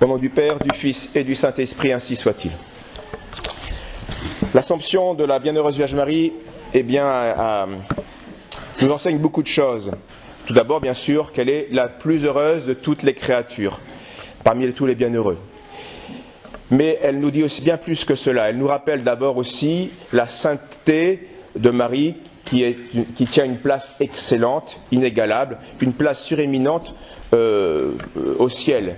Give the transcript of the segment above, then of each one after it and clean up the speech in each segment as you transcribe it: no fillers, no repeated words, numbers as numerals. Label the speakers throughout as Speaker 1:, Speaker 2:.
Speaker 1: Au nom du Père, du Fils et du Saint-Esprit, ainsi soit-il. L'Assomption de la Bienheureuse Vierge Marie, nous enseigne beaucoup de choses. Tout d'abord, bien sûr, qu'elle est la plus heureuse de toutes les créatures, parmi tous les bienheureux. Mais elle nous dit aussi bien plus que cela. Elle nous rappelle d'abord aussi la sainteté de Marie, qui tient une place excellente, inégalable, une place suréminente au ciel.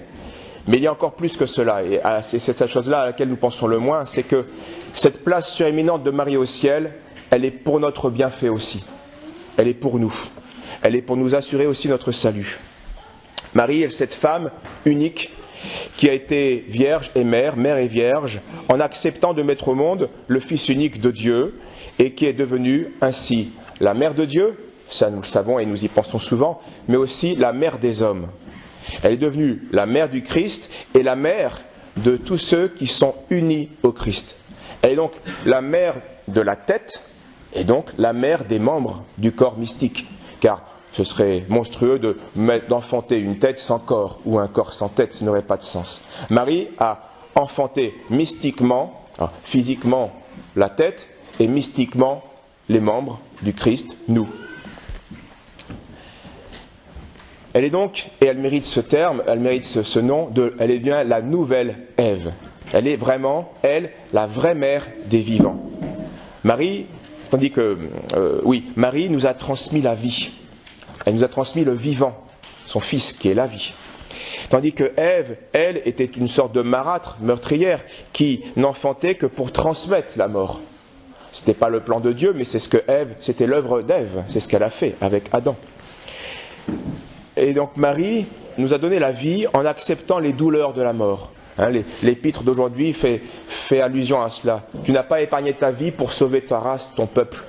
Speaker 1: Mais il y a encore plus que cela, et c'est cette chose-là à laquelle nous pensons le moins, c'est que cette place suréminente de Marie au ciel, elle est pour notre bienfait aussi. Elle est pour nous. Elle est pour nous assurer aussi notre salut. Marie est cette femme unique qui a été vierge et mère et vierge, en acceptant de mettre au monde le Fils unique de Dieu, et qui est devenue ainsi la mère de Dieu, ça nous le savons et nous y pensons souvent, mais aussi la mère des hommes. Elle est devenue la mère du Christ et la mère de tous ceux qui sont unis au Christ. Elle est donc la mère de la tête et donc la mère des membres du corps mystique. Car ce serait monstrueux d'enfanter une tête sans corps ou un corps sans tête, ce n'aurait pas de sens. Marie a enfanté mystiquement, physiquement la tête et mystiquement les membres du Christ, nous. Elle est donc, et elle mérite ce terme, elle mérite ce nom, elle est bien la nouvelle Ève. Elle est vraiment, elle, la vraie mère des vivants. Marie, Marie nous a transmis la vie. Elle nous a transmis le vivant, son fils qui est la vie. Tandis que Ève, elle, était une sorte de marâtre, meurtrière, qui n'enfantait que pour transmettre la mort. Ce n'était pas le plan de Dieu, mais c'était l'œuvre d'Ève, c'est ce qu'elle a fait avec Adam. Et donc Marie nous a donné la vie en acceptant les douleurs de la mort. L'épître d'aujourd'hui fait allusion à cela. Tu n'as pas épargné ta vie pour sauver ta race, ton peuple.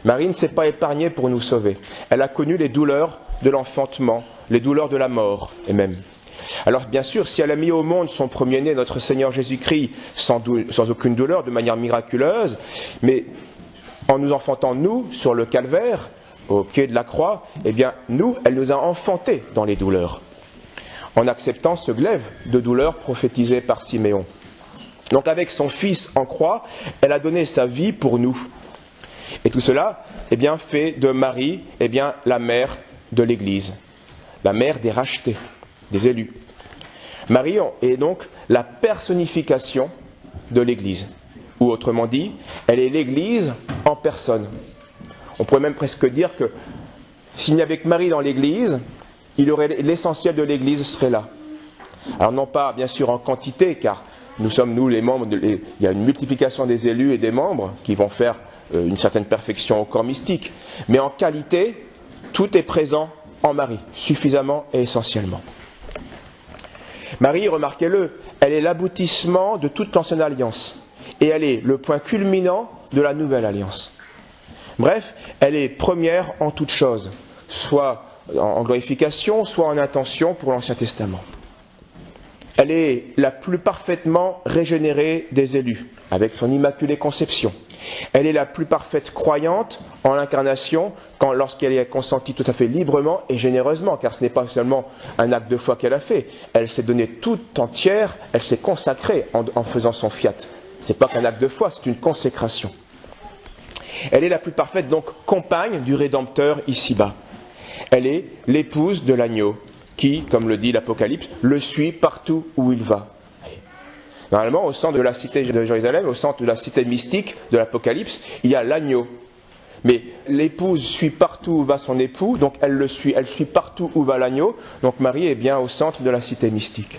Speaker 1: Marie ne s'est pas épargnée pour nous sauver. Elle a connu les douleurs de l'enfantement, les douleurs de la mort, et même. Alors bien sûr, si elle a mis au monde son premier-né, notre Seigneur Jésus-Christ, sans aucune douleur, de manière miraculeuse, mais en nous enfantant, nous, sur le calvaire, au pied de la croix, eh bien, nous, elle nous a enfantés dans les douleurs, en acceptant ce glaive de douleur prophétisé par Siméon. Donc avec son Fils en croix, elle a donné sa vie pour nous. Et tout cela, eh bien, fait de Marie, eh bien, la mère de l'Église, la mère des rachetés, des élus. Marie est donc la personnification de l'Église, ou autrement dit, elle est l'Église en personne. On pourrait même presque dire que s'il n'y avait que Marie dans l'Église, l'essentiel de l'Église serait là. Alors non pas bien sûr en quantité, car nous sommes les membres, il y a une multiplication des élus et des membres qui vont faire une certaine perfection au corps mystique, mais en qualité, tout est présent en Marie, suffisamment et essentiellement. Marie, remarquez-le, elle est l'aboutissement de toute l'ancienne alliance, et elle est le point culminant de la nouvelle alliance. Bref, elle est première en toutes choses, soit en glorification, soit en intention pour l'Ancien Testament. Elle est la plus parfaitement régénérée des élus, avec son immaculée conception. Elle est la plus parfaite croyante en l'incarnation, lorsqu'elle est consentie tout à fait librement et généreusement, car ce n'est pas seulement un acte de foi qu'elle a fait. Elle s'est donnée toute entière, elle s'est consacrée en faisant son fiat. Ce n'est pas qu'un acte de foi, c'est une consécration. Elle est la plus parfaite, donc, compagne du Rédempteur ici-bas. Elle est l'épouse de l'agneau, qui, comme le dit l'Apocalypse, le suit partout où il va. Normalement, au centre de la cité de Jérusalem, au centre de la cité mystique de l'Apocalypse, il y a l'agneau. Mais l'épouse suit partout où va son époux, donc elle suit partout où va l'agneau. Donc Marie est bien au centre de la cité mystique.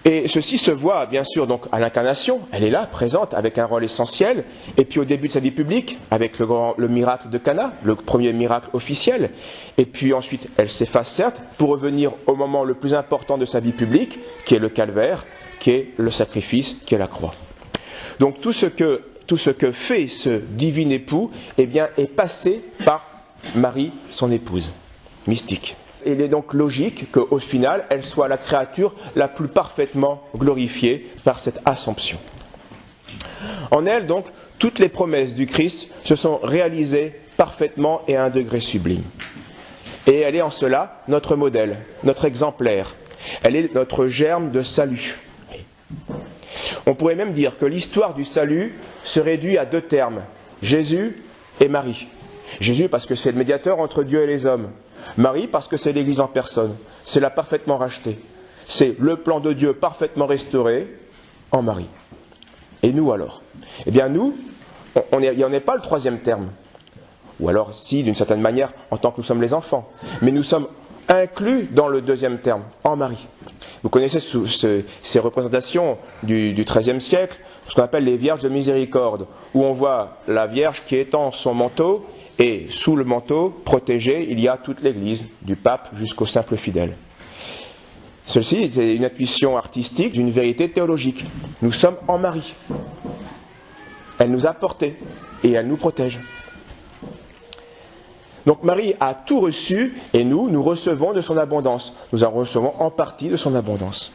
Speaker 1: Et ceci se voit bien sûr donc à l'incarnation, elle est là, présente, avec un rôle essentiel, et puis au début de sa vie publique, avec le miracle de Cana, le premier miracle officiel, et puis ensuite elle s'efface certes, pour revenir au moment le plus important de sa vie publique, qui est le calvaire, qui est le sacrifice, qui est la croix. Donc tout ce que fait ce divin époux, eh bien, est passé par Marie, son épouse, mystique. Il est donc logique qu'au final, elle soit la créature la plus parfaitement glorifiée par cette Assomption. En elle, donc, toutes les promesses du Christ se sont réalisées parfaitement et à un degré sublime. Et elle est en cela notre modèle, notre exemplaire. Elle est notre germe de salut. On pourrait même dire que l'histoire du salut se réduit à 2 termes, Jésus et Marie. Jésus parce que c'est le médiateur entre Dieu et les hommes. Marie parce que c'est l'Église en personne. C'est la parfaitement rachetée. C'est le plan de Dieu parfaitement restauré en Marie. Et nous alors? Eh bien nous, il n'y en est pas le 3e terme. Ou alors, si, d'une certaine manière, en tant que nous sommes les enfants. Mais nous sommes inclus dans le 2e terme, en Marie. Vous connaissez ces représentations du XIIIe siècle, ce qu'on appelle les Vierges de miséricorde, où on voit la Vierge qui étend son manteau, et sous le manteau, protégé, il y a toute l'Église, du pape jusqu'au simple fidèle. Ceci est une intuition artistique d'une vérité théologique. Nous sommes en Marie. Elle nous a portés et elle nous protège. Donc Marie a tout reçu et nous recevons de son abondance. Nous en recevons en partie de son abondance.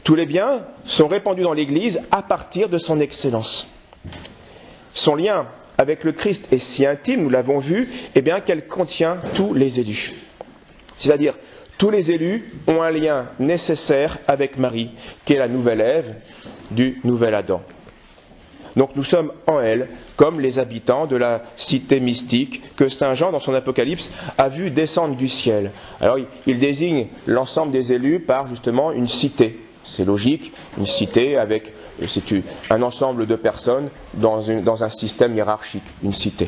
Speaker 1: Tous les biens sont répandus dans l'Église à partir de son excellence. Son lien avec le Christ est si intime, nous l'avons vu, eh bien qu'elle contient tous les élus. C'est-à-dire, tous les élus ont un lien nécessaire avec Marie, qui est la nouvelle Ève du nouvel Adam. Donc nous sommes en elle, comme les habitants de la cité mystique que Saint Jean, dans son Apocalypse, a vu descendre du ciel. Alors il désigne l'ensemble des élus par justement une cité. C'est logique, une cité c'est un ensemble de personnes dans un système hiérarchique, une cité.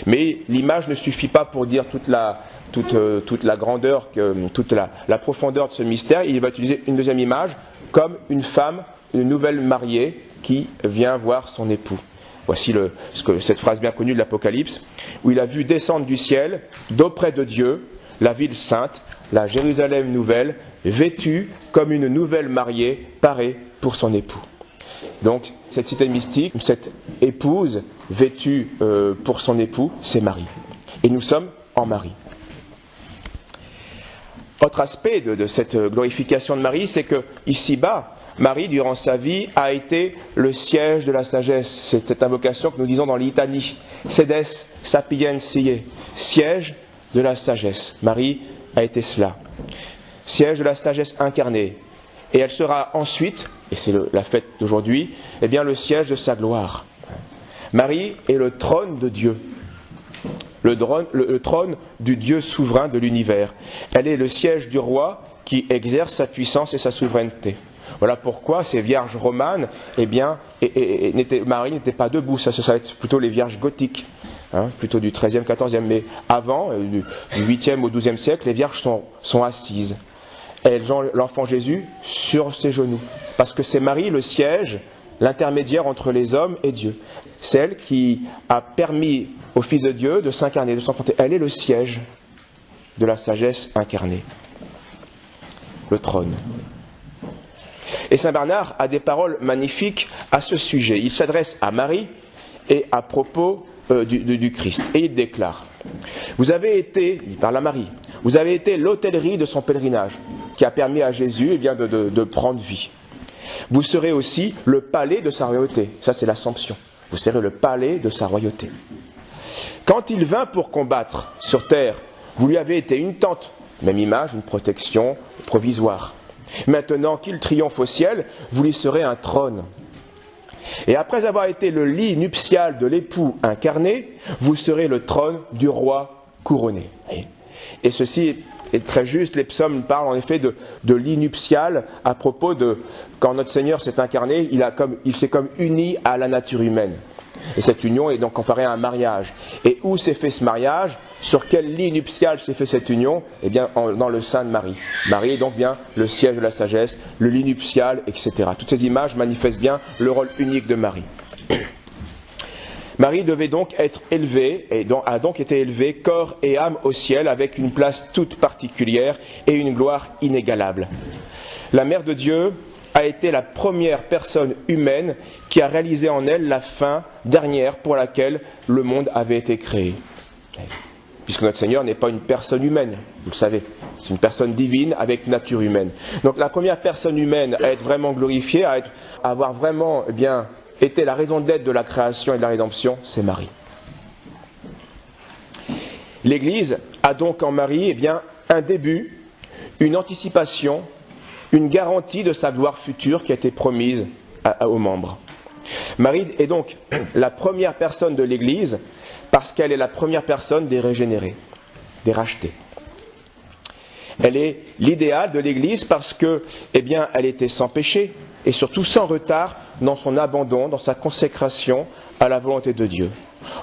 Speaker 1: Mais l'image ne suffit pas pour dire toute la grandeur, toute la profondeur de ce mystère. Il va utiliser une deuxième image comme une femme, une nouvelle mariée qui vient voir son époux. Voici cette phrase bien connue de l'Apocalypse, où il a vu descendre du ciel, d'auprès de Dieu, la ville sainte, la Jérusalem nouvelle, vêtue comme une nouvelle mariée, parée pour son époux. Donc, cette cité mystique, cette épouse vêtue pour son époux, c'est Marie. Et nous sommes en Marie. Autre aspect de cette glorification de Marie, c'est que, ici-bas, Marie, durant sa vie, a été le siège de la sagesse. C'est cette invocation que nous disons dans l'Itanie. Sedes sapientiae, siège de la sagesse. Marie a été cela. Siège de la sagesse incarnée. Et elle sera ensuite, et c'est la fête d'aujourd'hui, eh bien le siège de sa gloire. Marie est le trône de Dieu. Le trône du Dieu souverain de l'univers. Elle est le siège du roi qui exerce sa puissance et sa souveraineté. Voilà pourquoi ces vierges romanes, eh bien, Marie n'était pas debout, ça va être plutôt les vierges gothiques, plutôt du XIIIe, XIVe, mais avant, du 8e au XIIe siècle, les vierges sont assises. Elles ont l'enfant Jésus sur ses genoux, parce que c'est Marie le siège, l'intermédiaire entre les hommes et Dieu. Celle qui a permis au Fils de Dieu de s'incarner, de s'enfanter. Elle est le siège de la sagesse incarnée, le trône. Et Saint Bernard a des paroles magnifiques à ce sujet. Il s'adresse à Marie et à propos du Christ. Et il déclare, vous avez été, il parle à Marie, vous avez été l'hôtellerie de son pèlerinage, qui a permis à Jésus de prendre vie. Vous serez aussi le palais de sa royauté. Ça, c'est l'Assomption. Vous serez le palais de sa royauté. Quand il vint pour combattre sur terre, vous lui avez été une tente, même image, une protection provisoire. Maintenant qu'il triomphe au ciel, vous lui serez un trône. Et après avoir été le lit nuptial de l'époux incarné, vous serez le trône du roi couronné. Et ceci est très juste, les psaumes parlent en effet de lit nuptial à propos de quand notre Seigneur s'est incarné, il s'est comme uni à la nature humaine. Et cette union est donc comparée à un mariage. Et où s'est fait ce mariage? Sur quel lit nuptial s'est fait cette union? Eh bien, dans le sein de Marie. Marie est donc bien le siège de la sagesse, le lit nuptial, etc. Toutes ces images manifestent bien le rôle unique de Marie. Marie devait donc être élevée, et a donc été élevée corps et âme au ciel, avec une place toute particulière et une gloire inégalable. La Mère de Dieu a été la première personne humaine qui a réalisé en elle la fin dernière pour laquelle le monde avait été créé. Puisque notre Seigneur n'est pas une personne humaine, vous le savez, c'est une personne divine avec nature humaine. Donc la première personne humaine à être vraiment glorifiée, à avoir vraiment été la raison d'être de la création et de la rédemption, c'est Marie. L'Église a donc en Marie, eh bien, un début, une anticipation, une garantie de sa gloire future qui a été promise aux membres. Marie est donc la première personne de l'Église parce qu'elle est la première personne des régénérés, des rachetés. Elle est l'idéal de l'Église parce que, eh bien, elle était sans péché et surtout sans retard dans son abandon, dans sa consécration à la volonté de Dieu.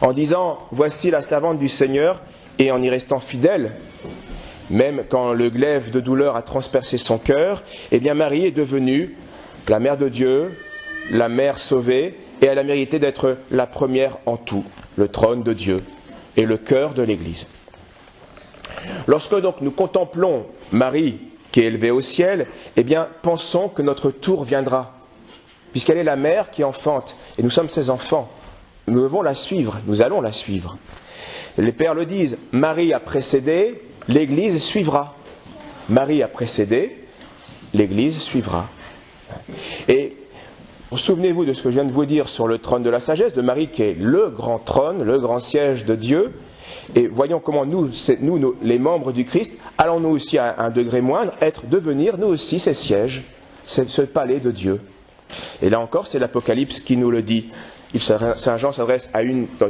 Speaker 1: En disant « Voici la servante du Seigneur » et en y restant fidèle, même quand le glaive de douleur a transpercé son cœur, eh bien Marie est devenue la mère de Dieu, la mère sauvée, et elle a mérité d'être la première en tout, le trône de Dieu et le cœur de l'Église. Lorsque donc nous contemplons Marie qui est élevée au ciel, eh bien pensons que notre tour viendra, puisqu'elle est la mère qui enfante, et nous sommes ses enfants. Nous devons la suivre, nous allons la suivre. Les pères le disent, Marie a précédé, l'Église suivra. Marie a précédé, l'Église suivra. Et souvenez-vous de ce que je viens de vous dire sur le trône de la sagesse, de Marie qui est le grand trône, le grand siège de Dieu. Et voyons comment nous, les membres du Christ, allons nous aussi à un degré moindre, devenir nous aussi ces sièges, ce palais de Dieu. Et là encore, c'est l'Apocalypse qui nous le dit. Saint Jean s'adresse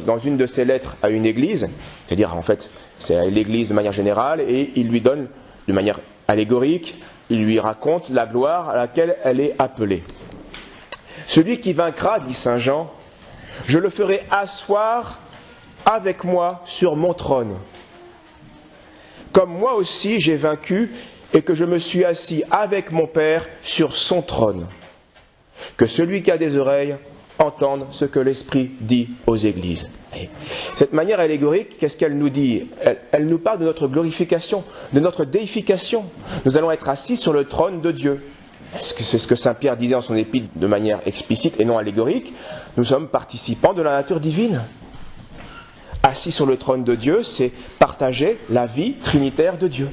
Speaker 1: dans une de ses lettres à une église, c'est-à-dire en fait c'est à l'église de manière générale, et il lui donne de manière allégorique, il lui raconte la gloire à laquelle elle est appelée. Celui qui vaincra, dit Saint Jean, je le ferai asseoir avec moi sur mon trône, comme moi aussi j'ai vaincu et que je me suis assis avec mon Père sur son trône. Que celui qui a des oreilles entende ce que l'Esprit dit aux églises. Et cette manière allégorique, qu'est-ce qu'elle nous dit ? Elle nous parle de notre glorification, de notre déification. Nous allons être assis sur le trône de Dieu. C'est ce que saint Pierre disait en son épître de manière explicite et non allégorique. Nous sommes participants de la nature divine. Assis sur le trône de Dieu, c'est partager la vie trinitaire de Dieu.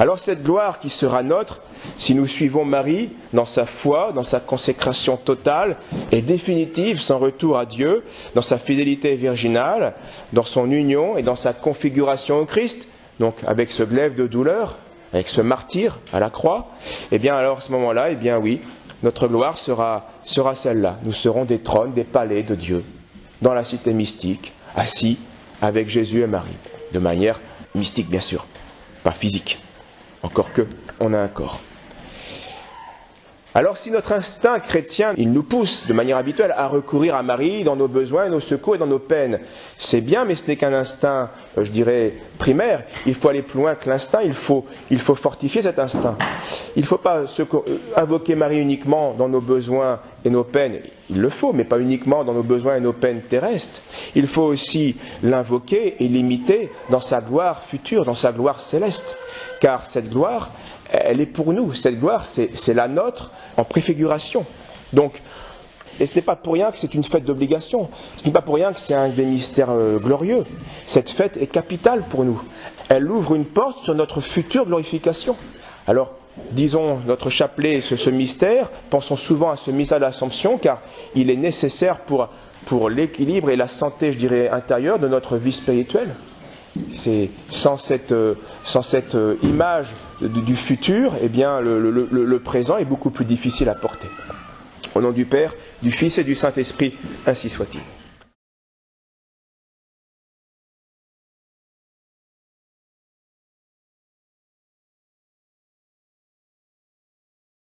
Speaker 1: Alors cette gloire qui sera nôtre, si nous suivons Marie dans sa foi, dans sa consécration totale et définitive, sans retour à Dieu, dans sa fidélité virginale, dans son union et dans sa configuration au Christ, donc avec ce glaive de douleur, avec ce martyr à la croix, eh bien alors à ce moment-là, eh bien oui, notre gloire sera celle-là. Nous serons des trônes, des palais de Dieu, dans la cité mystique, assis avec Jésus et Marie, de manière mystique bien sûr, pas physique. Encore que, on a un corps. Alors si notre instinct chrétien, il nous pousse de manière habituelle à recourir à Marie dans nos besoins, nos secours et dans nos peines, c'est bien, mais ce n'est qu'un instinct, je dirais, primaire. Il faut aller plus loin que l'instinct, il faut fortifier cet instinct. Il ne faut pas invoquer Marie uniquement dans nos besoins et nos peines, il le faut, mais pas uniquement dans nos besoins et nos peines terrestres. Il faut aussi l'invoquer et l'imiter dans sa gloire future, dans sa gloire céleste. Car cette gloire, elle est pour nous. Cette gloire, c'est la nôtre en préfiguration. Donc, et ce n'est pas pour rien que c'est une fête d'obligation. Ce n'est pas pour rien que c'est un des mystères glorieux. Cette fête est capitale pour nous. Elle ouvre une porte sur notre future glorification. Alors, disons notre chapelet, ce mystère, pensons souvent à ce mystère de l'Assomption, car il est nécessaire pour l'équilibre et la santé, je dirais, intérieure de notre vie spirituelle. C'est sans cette image du futur, eh bien le présent est beaucoup plus difficile à porter. Au nom du Père, du Fils et du Saint-Esprit, ainsi soit-il.